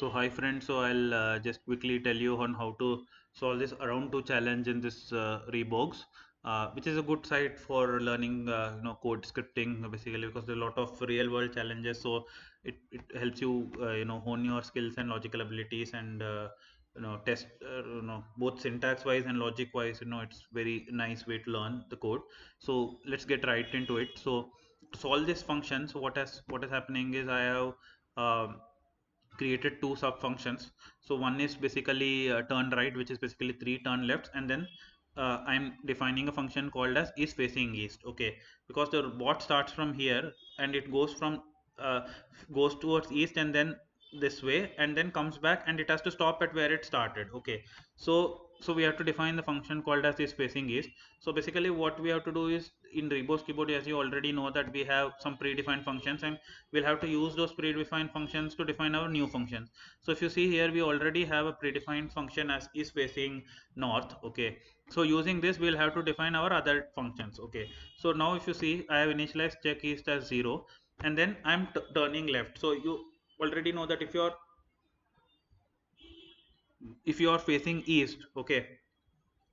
So hi friends, so I'll just quickly tell you on how to solve this around 2 challenge in this Reeborgs, which is a good site for learning code scripting basically, because there are a lot of real world challenges. So it helps you hone your skills and logical abilities, and test both syntax wise and logic wise. It's very nice way to learn the code. So let's get right into it. So to solve this function, so what is happening is I have created two sub functions. So one is basically turn right, which is basically 3 turn lefts, and then I'm defining a function called as is facing east. Okay, because the bot starts from here and it uh, goes towards east and then this way and then comes back, and it has to stop at where it started. Okay, so we have to define the function called as is facing east. So basically what we have to do is, in Reeborg keyboard, as you already know, that we have some predefined functions, and we'll have to use those predefined functions to define our new functions. So if you see here, we already have a predefined function as is facing north. Okay, so using this we'll have to define our other functions. Okay, so now if you see, I have initialized check east as 0, and then I'm turning left. So you already know that if you are facing east, okay,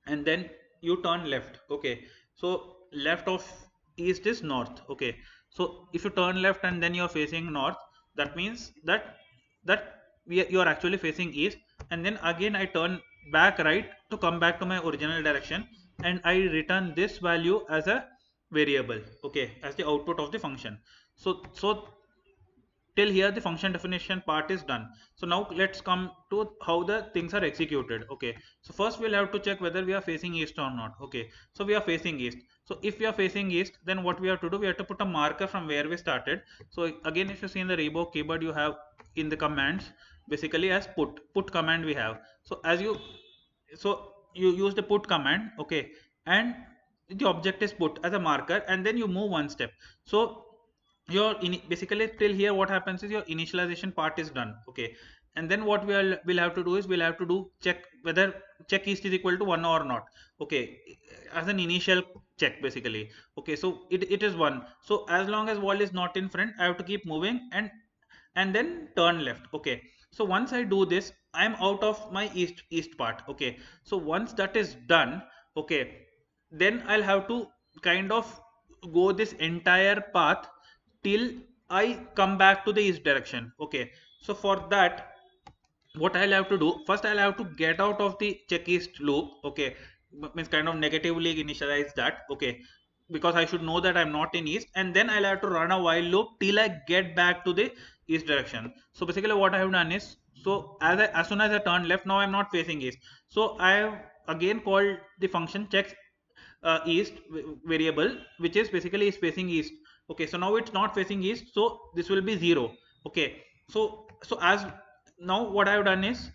and then you turn left. Okay, so left of east is north. Okay, so if you turn left and then you're facing north, that means that you are actually facing east, and then again I turn back right to come back to my original direction, and I return this value as a variable. Okay, as the output of the function. So till here the function definition part is done. So now let's come to how the things are executed. Okay, so first we'll have to check whether we are facing east or not. Okay, so we are facing east. So if we are facing east, then what we have to do, we have to put a marker from where we started. So again, if you see in the Reeborg keyboard, you have in the commands basically as put command we have. So you use the put command. Okay, and the object is put as a marker, and then you move one step. So basically till here what happens is your initialization part is done. Okay, and then what we'll have to do is, we'll have to do check whether check east is equal to 1 or not. Okay, as an initial check basically. Okay, so it is 1. So as long as wall is not in front, I have to keep moving and then turn left. Okay, so once I do this, I am out of my east part. Okay, so once that is done, okay, then I'll have to kind of go this entire path till I come back to the east direction. Okay, so for that, what I'll have to do, first I'll have to get out of the checklist loop. Okay, means kind of negatively initialize that. Okay, because I should know that I'm not in east, and then I'll have to run a while loop till I get back to the east direction. So basically what I have done is, so as soon as I turn left, now I'm not facing east. So I have again called the function checks east variable, which is basically is facing east. Okay, so now it's not facing east, so this will be 0. Okay, so as now what I have done is,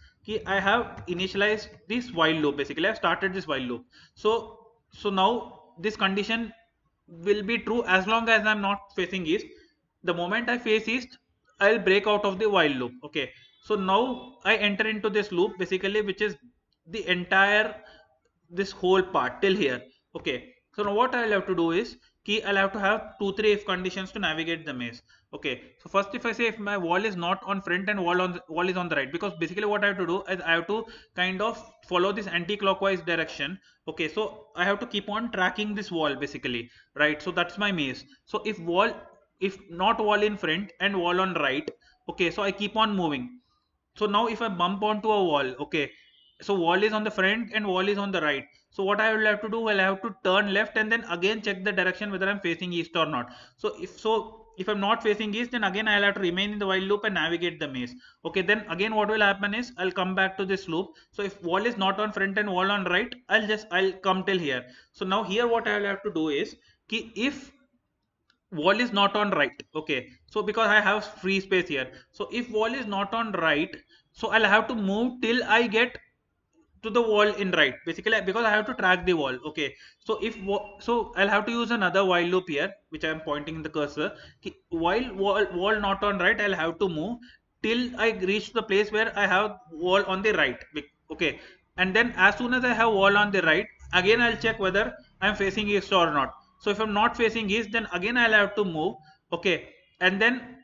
I have initialized this while loop. Basically I have started this while loop. So now this condition will be true as long as I'm not facing east. The moment I face east, I'll break out of the while loop. Okay, so now I enter into this loop basically, which is the entire this whole part till here. Okay, so now what I'll have to do is, I'll have to have 2-3 if conditions to navigate the maze. Okay, so first if I say if my wall is not on front and wall is on the right, because basically what I have to do is I have to kind of follow this anti-clockwise direction. Okay, so I have to keep on tracking this wall basically, right? So that's my maze. So if not wall in front and wall on right, okay, so I keep on moving. So now if I bump onto a wall, okay, so wall is on the front and wall is on the right. So what I will have to do, well, I have to turn left and then again check the direction whether I'm facing east or not. So if I'm not facing east, then again I'll have to remain in the while loop and navigate the maze. Okay, then again what will happen is, I'll come back to this loop. So if wall is not on front and wall on right, I'll come till here. So now here what I'll have to do is, if wall is not on right, okay, so because I have free space here, so if wall is not on right, so I'll have to move till I get to the wall in right, basically because I have to track the wall. Okay, so so I'll have to use another while loop here, which I am pointing in the cursor. While wall not on right, I'll have to move till I reach the place where I have wall on the right. Okay, and then as soon as I have wall on the right, again I'll check whether I'm facing east or not. So if I'm not facing east, then again I'll have to move. Okay, and then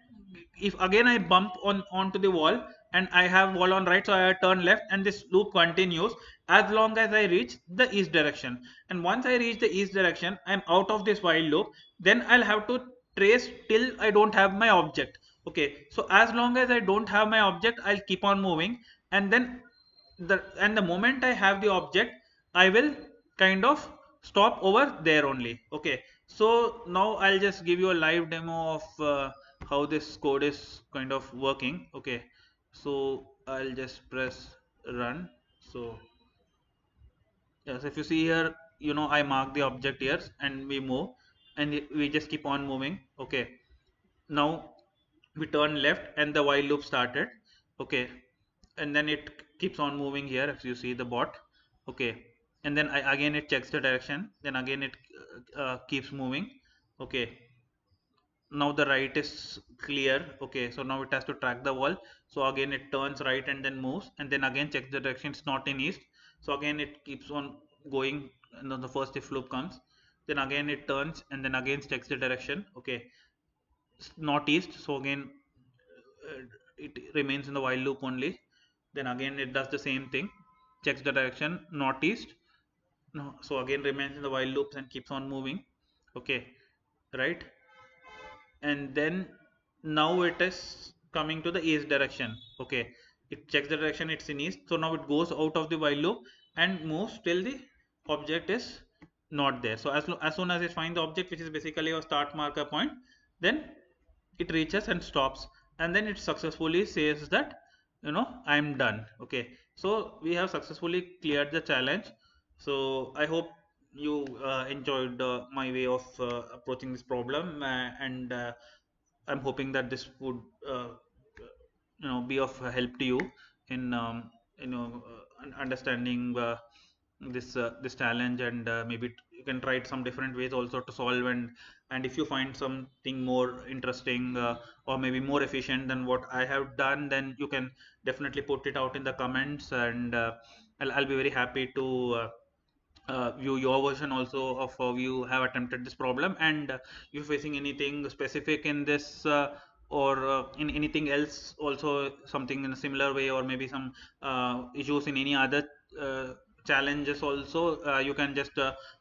if again I bump onto the wall, and I have wall on right, so I turn left, and this loop continues as long as I reach the east direction. And once I reach the east direction, I'm out of this while loop. Then I'll have to trace till I don't have my object. Okay, so as long as I don't have my object, I'll keep on moving, and then the moment I have the object, I will kind of stop over there only. Okay, so now I'll just give you a live demo of how this code is kind of working. Okay, so I'll just press run. So yes, if you see here, I mark the object here and we move, and we just keep on moving. Okay, now we turn left and the while loop started. Okay, and then it keeps on moving here if you see the bot. Okay, and then again it checks the direction, then again it keeps moving. Okay, now the right is clear. Okay, so now it has to track the wall, so again it turns right and then moves, and then again checks the direction, it's not in east, so again it keeps on going, and then the first if loop comes, then again it turns and then again checks the direction. Okay, not east, so again it remains in the while loop only, then again it does the same thing, checks the direction northeast. No, so again remains in the while loops and keeps on moving. Okay, right, and then now it is coming to the east direction. Okay, it checks the direction, it's in east, so now it goes out of the while loop and moves till the object is not there. So as soon as it finds the object, which is basically a start marker point, then it reaches and stops, and then it successfully says that I'm done. Okay, so we have successfully cleared the challenge. So I hope you enjoyed my way of approaching this problem, and I'm hoping that this would be of help to you in understanding this challenge, and maybe you can try it some different ways also to solve, and if you find something more interesting or maybe more efficient than what I have done, then you can definitely put it out in the comments, and I'll be very happy to view your version also of how you have attempted this problem. And if you're facing anything specific in this or in anything else also, something in a similar way, or maybe some issues in any other challenges also, you can just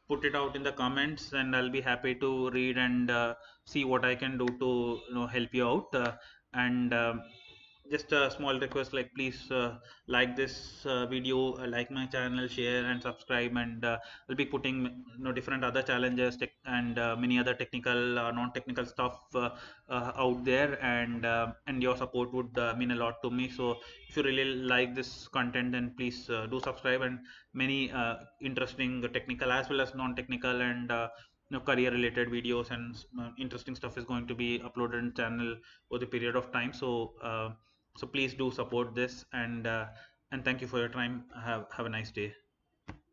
put it out in the comments, and I'll be happy to read and see what I can do to help you out, and just a small request, like please like this video, like my channel, share and subscribe, and I'll be putting different other challenges and many other technical non-technical stuff out there, and your support would mean a lot to me. So if you really like this content, then please do subscribe, and many interesting technical as well as non-technical and career related videos and interesting stuff is going to be uploaded in channel over the period of time. So please do support this, and thank you for your time. Have a nice day.